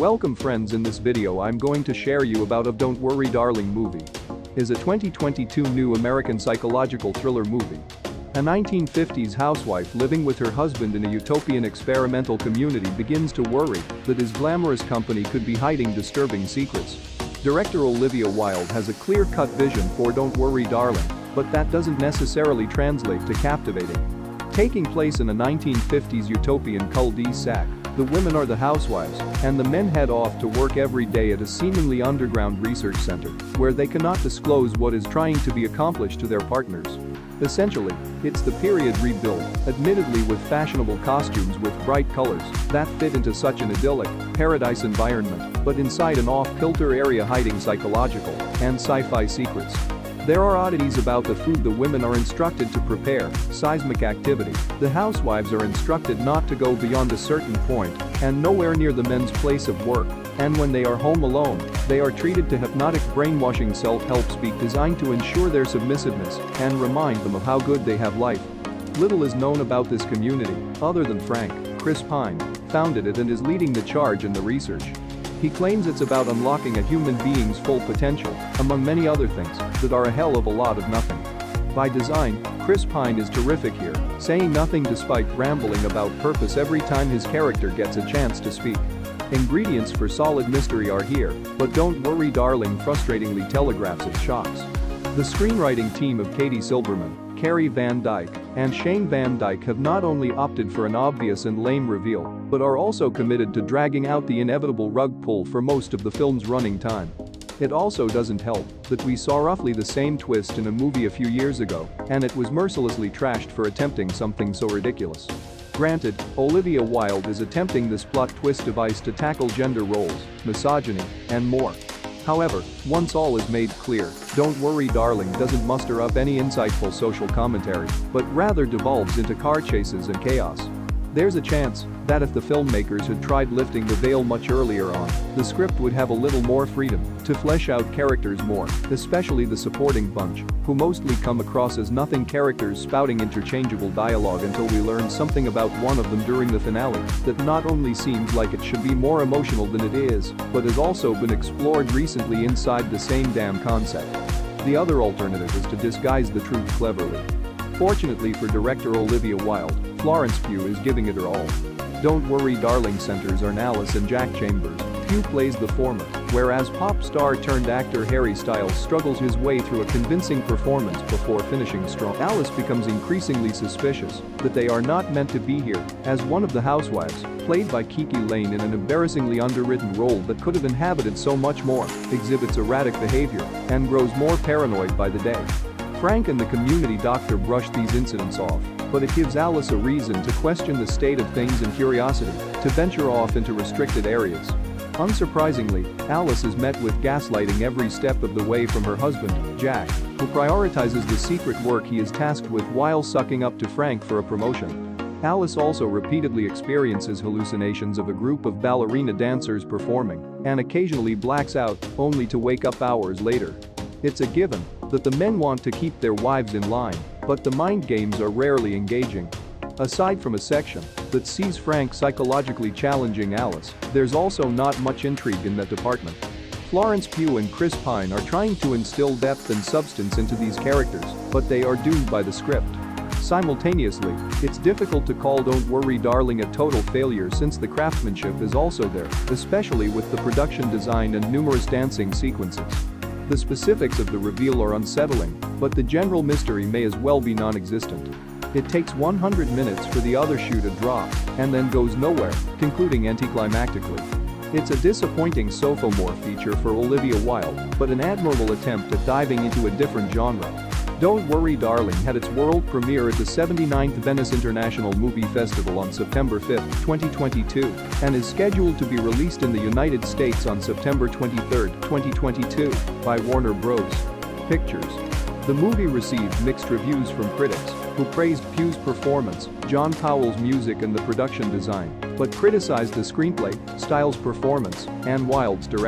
Welcome friends, in this video I'm going to share you about a Don't Worry Darling movie. Is a 2022 new American psychological thriller movie. A 1950s housewife living with her husband in a utopian experimental community begins to worry that his glamorous company could be hiding disturbing secrets. Director Olivia Wilde has a clear-cut vision for Don't Worry Darling, but that doesn't necessarily translate to captivating. Taking place in a 1950s utopian cul-de-sac, the women are the housewives, and the men head off to work every day at a seemingly underground research center, where they cannot disclose what is trying to be accomplished to their partners. Essentially, it's the period rebuild, admittedly with fashionable costumes with bright colors that fit into such an idyllic, paradise environment, but inside an off-kilter area hiding psychological and sci-fi secrets. There are oddities about the food the women are instructed to prepare, seismic activity, the housewives are instructed not to go beyond a certain point, and nowhere near the men's place of work, and when they are home alone, they are treated to hypnotic brainwashing self-help speak designed to ensure their submissiveness and remind them of how good they have life. Little is known about this community, other than Frank, Chris Pine, founded it and is leading the charge in the research. He claims it's about unlocking a human being's full potential, among many other things, that are a hell of a lot of nothing. By design, Chris Pine is terrific here, saying nothing despite rambling about purpose every time his character gets a chance to speak. Ingredients for solid mystery are here, but Don't Worry Darling frustratingly telegraphs its shocks. The screenwriting team of Katie Silverman, Carrie Van Dyke, and Shane Van Dyke have not only opted for an obvious and lame reveal, but are also committed to dragging out the inevitable rug pull for most of the film's running time. It also doesn't help that we saw roughly the same twist in a movie a few years ago, and it was mercilessly trashed for attempting something so ridiculous. Granted, Olivia Wilde is attempting this plot twist device to tackle gender roles, misogyny, and more. However, once all is made clear, Don't Worry Darling doesn't muster up any insightful social commentary, but rather devolves into car chases and chaos. There's a chance that if the filmmakers had tried lifting the veil much earlier on, the script would have a little more freedom to flesh out characters more, especially the supporting bunch, who mostly come across as nothing characters spouting interchangeable dialogue until we learn something about one of them during the finale that not only seems like it should be more emotional than it is, but has also been explored recently inside the same damn concept. The other alternative is to disguise the truth cleverly. Fortunately for director Olivia Wilde, Florence Pugh is giving it her all. Don't Worry Darling centers on Alice and Jack Chambers. Pugh plays the former, whereas pop star turned actor Harry Styles struggles his way through a convincing performance before finishing strong. Alice becomes increasingly suspicious that they are not meant to be here, as one of the housewives, played by Kiki Lane in an embarrassingly underwritten role that could have inhabited so much more, exhibits erratic behavior and grows more paranoid by the day. Frank and the community doctor brush these incidents off, but it gives Alice a reason to question the state of things and curiosity to venture off into restricted areas. Unsurprisingly, Alice is met with gaslighting every step of the way from her husband, Jack, who prioritizes the secret work he is tasked with while sucking up to Frank for a promotion. Alice also repeatedly experiences hallucinations of a group of ballerina dancers performing and occasionally blacks out, only to wake up hours later. It's a given that the men want to keep their wives in line, but the mind games are rarely engaging. Aside from a section that sees Frank psychologically challenging Alice, there's also not much intrigue in that department. Florence Pugh and Chris Pine are trying to instill depth and substance into these characters, but they are doomed by the script. Simultaneously, it's difficult to call Don't Worry Darling a total failure since the craftsmanship is also there, especially with the production design and numerous dancing sequences. The specifics of the reveal are unsettling, but the general mystery may as well be non-existent. It takes 100 minutes for the other shoe to drop, and then goes nowhere, concluding anticlimactically. It's a disappointing sophomore feature for Olivia Wilde, but an admirable attempt at diving into a different genre. Don't Worry Darling had its world premiere at the 79th Venice International Movie Festival on September 5, 2022, and is scheduled to be released in the United States on September 23, 2022, by Warner Bros. Pictures. The movie received mixed reviews from critics, who praised Pugh's performance, John Powell's music and the production design, but criticized the screenplay, Styles' performance, and Wilde's direction.